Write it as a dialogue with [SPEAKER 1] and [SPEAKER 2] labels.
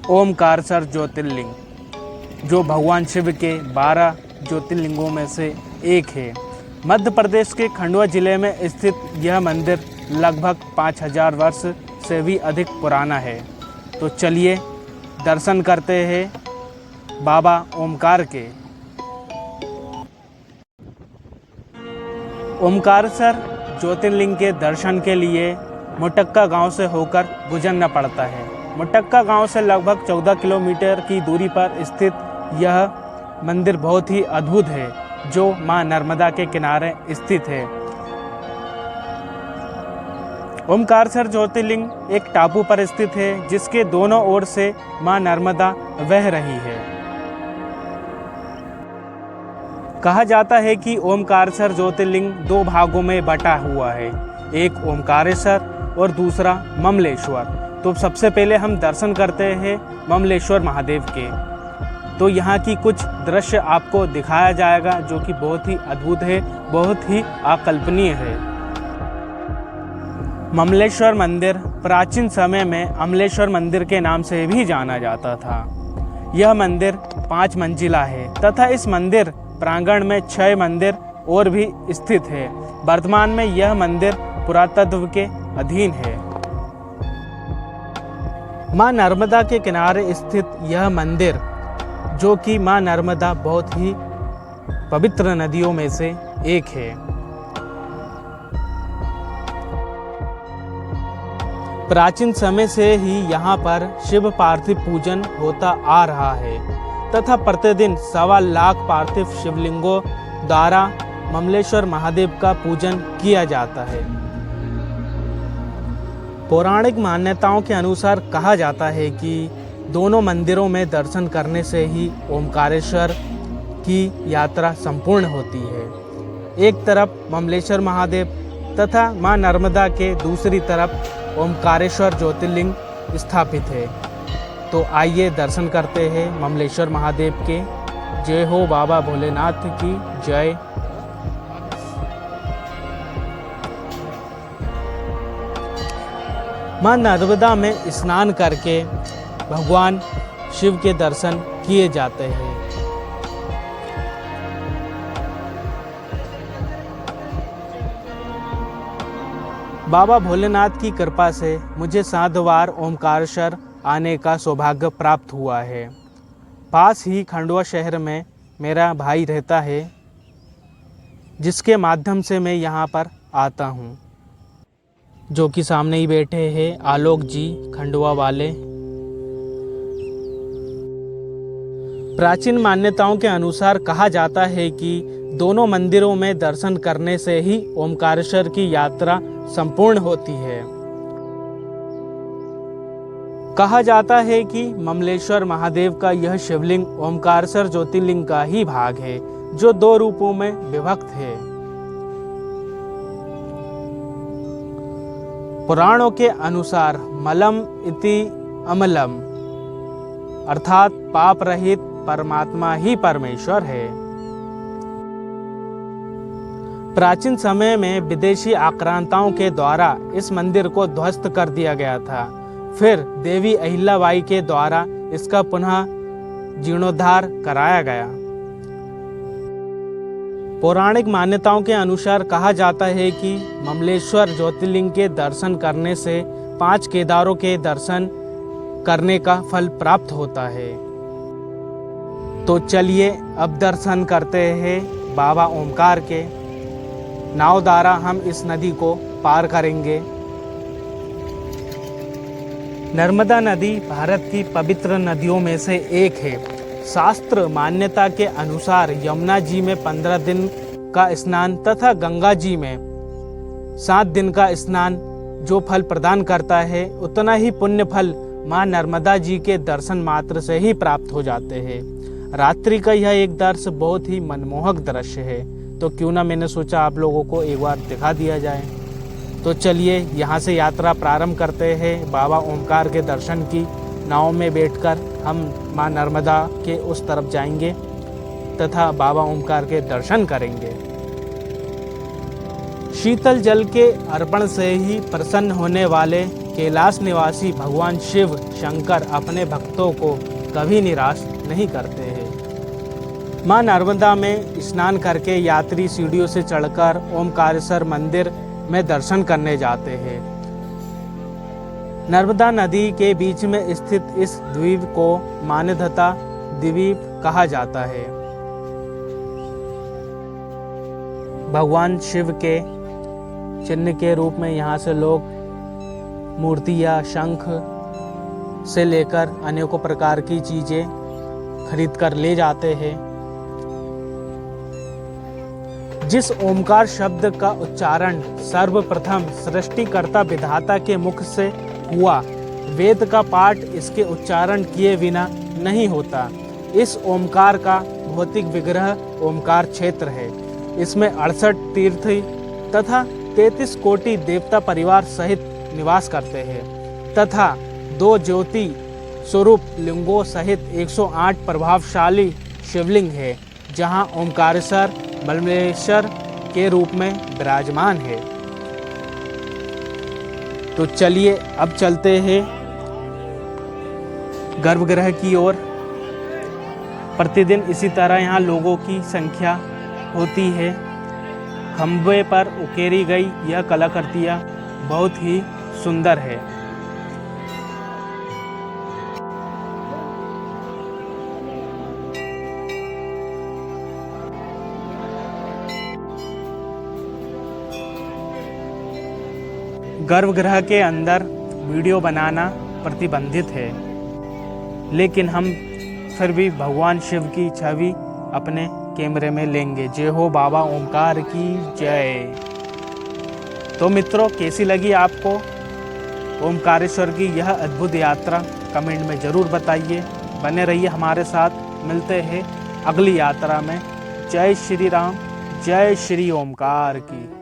[SPEAKER 1] ओमकारेश्वर ज्योतिर्लिंग, जो भगवान शिव के 12 ज्योतिर्लिंगों में से एक है। मध्य प्रदेश के खंडवा जिले में स्थित यह मंदिर लगभग 5000 वर्ष से भी अधिक पुराना है। तो चलिए दर्शन करते हैं बाबा ओमकार के। ओमकारेश्वर ज्योतिर्लिंग के दर्शन के लिए मुटक्का गांव से होकर गुजरना पड़ता है। मुटक्का गांव से लगभग 14 किलोमीटर की दूरी पर स्थित यह मंदिर बहुत ही अद्भुत है, जो मां नर्मदा के किनारे स्थित है। ओमकारेश्वर ज्योतिर्लिंग एक टापू पर स्थित है, जिसके दोनों ओर से मां नर्मदा बह रही है। कहा जाता है कि ओमकारेश्वर ज्योतिर्लिंग 2 भागों में बटा हुआ है, एक ओमकारेश्वर और दूसरा ममलेश्वर। तो सबसे पहले हम दर्शन करते हैं ममलेश्वर महादेव के। तो यहाँ की कुछ दृश्य आपको दिखाया जाएगा, जो कि बहुत ही अद्भुत है, बहुत ही अकल्पनीय है। ममलेश्वर मंदिर प्राचीन समय में अमलेश्वर मंदिर के नाम से भी जाना जाता था। यह मंदिर 5 मंजिला है तथा इस मंदिर प्रांगण में 6 मंदिर और भी स्थित है। वर्तमान में यह मंदिर पुरातत्व के अधीन है। मां नर्मदा के किनारे स्थित यह मंदिर, जो कि मां नर्मदा बहुत ही पवित्र नदियों में से एक है। प्राचीन समय से ही यहाँ पर शिव पार्थिव पूजन होता आ रहा है तथा प्रतिदिन 1.25 लाख पार्थिव शिवलिंगों द्वारा ममलेश्वर महादेव का पूजन किया जाता है। पौराणिक मान्यताओं के अनुसार कहा जाता है कि दोनों मंदिरों में दर्शन करने से ही ओमकारेश्वर की यात्रा संपूर्ण होती है। एक तरफ ममलेश्वर महादेव तथा मां नर्मदा के दूसरी तरफ ओमकारेश्वर ज्योतिर्लिंग स्थापित है। तो आइए दर्शन करते हैं ममलेश्वर महादेव के। जय हो बाबा भोलेनाथ की जय। मां नर्मदा में स्नान करके भगवान शिव के दर्शन किए जाते हैं। बाबा भोलेनाथ की कृपा से मुझे 7 बार ओमकारेश्वर आने का सौभाग्य प्राप्त हुआ है। पास ही खंडवा शहर में मेरा भाई रहता है, जिसके माध्यम से मैं यहाँ पर आता हूँ, जो कि सामने ही बैठे हैं आलोक जी खंडवा वाले। प्राचीन मान्यताओं के अनुसार कहा जाता है कि दोनों मंदिरों में दर्शन करने से ही ओमकारेश्वर की यात्रा संपूर्ण होती है। कहा जाता है कि ममलेश्वर महादेव का यह शिवलिंग ओमकारेश्वर ज्योतिर्लिंग का ही भाग है, जो 2 रूपों में विभक्त है। पुराणों के अनुसार मलम इति अमलम, अर्थात पाप रहित परमात्मा ही परमेश्वर है। प्राचीन समय में विदेशी आक्रांताओं के द्वारा इस मंदिर को ध्वस्त कर दिया गया था। फिर देवी अहिल्याबाई के द्वारा इसका पुनः जीर्णोद्धार कराया गया। पौराणिक मान्यताओं के अनुसार कहा जाता है कि ममलेश्वर ज्योतिर्लिंग के दर्शन करने से 5 केदारों के दर्शन करने का फल प्राप्त होता है। तो चलिए अब दर्शन करते हैं बाबा ओमकार के। नाव द्वारा हम इस नदी को पार करेंगे। नर्मदा नदी भारत की पवित्र नदियों में से एक है। शास्त्र मान्यता के अनुसार यमुना जी में 15 दिन का स्नान तथा गंगा जी में 7 दिन का स्नान जो फल प्रदान करता है, उतना ही पुण्य फल मां नर्मदा जी के दर्शन मात्र से ही प्राप्त हो जाते हैं। रात्रि का यह एक दृश्य बहुत ही मनमोहक दृश्य है, तो क्यों ना मैंने सोचा आप लोगों को एक बार दिखा दिया जाए। तो चलिए यहाँ से यात्रा प्रारंभ करते हैं बाबा ओमकार के दर्शन की। नाव में बैठकर हम मां नर्मदा के उस तरफ जाएंगे तथा बाबा ओमकार के दर्शन करेंगे। शीतल जल के अर्पण से ही प्रसन्न होने वाले कैलाश निवासी भगवान शिव शंकर अपने भक्तों को कभी निराश नहीं करते हैं। मां नर्मदा में स्नान करके यात्री सीढ़ियों से चढ़कर ओमकारेश्वर मंदिर में दर्शन करने जाते हैं। नर्मदा नदी के बीच में स्थित इस द्वीप को मान्यता द्वीप कहा जाता है। भगवान शिव के चिन्ह के रूप में यहाँ से लोग मूर्तियाँ, शंख से लेकर अनेकों प्रकार की चीजें खरीद कर ले जाते हैं। जिस ओमकार शब्द का उच्चारण सर्वप्रथम सृष्टिकर्ता विधाता के मुख से हुआ, वेद का पाठ इसके उच्चारण किए बिना नहीं होता। इस ओमकार का भौतिक विग्रह ओमकार क्षेत्र है। इसमें 68 तीर्थ तथा 33 कोटि देवता परिवार सहित निवास करते हैं तथा 2 ज्योति स्वरूप लिंगों सहित 108 प्रभावशाली शिवलिंग है, जहां ओमकारेश्वर बलमेश्वर के रूप में विराजमान है। तो चलिए अब चलते हैं गर्भगृह की ओर। प्रतिदिन इसी तरह यहाँ लोगों की संख्या होती है। खंभे पर उकेरी गई यह कलाकृतियाँ बहुत ही सुंदर है। गर्भगृह के अंदर वीडियो बनाना प्रतिबंधित है, लेकिन हम फिर भी भगवान शिव की छवि अपने कैमरे में लेंगे। जय हो बाबा ओमकार की जय। तो मित्रों, कैसी लगी आपको ओमकारेश्वर की यह अद्भुत यात्रा? कमेंट में ज़रूर बताइए। बने रहिए हमारे साथ। मिलते हैं अगली यात्रा में। जय श्री राम, जय श्री ओमकार की।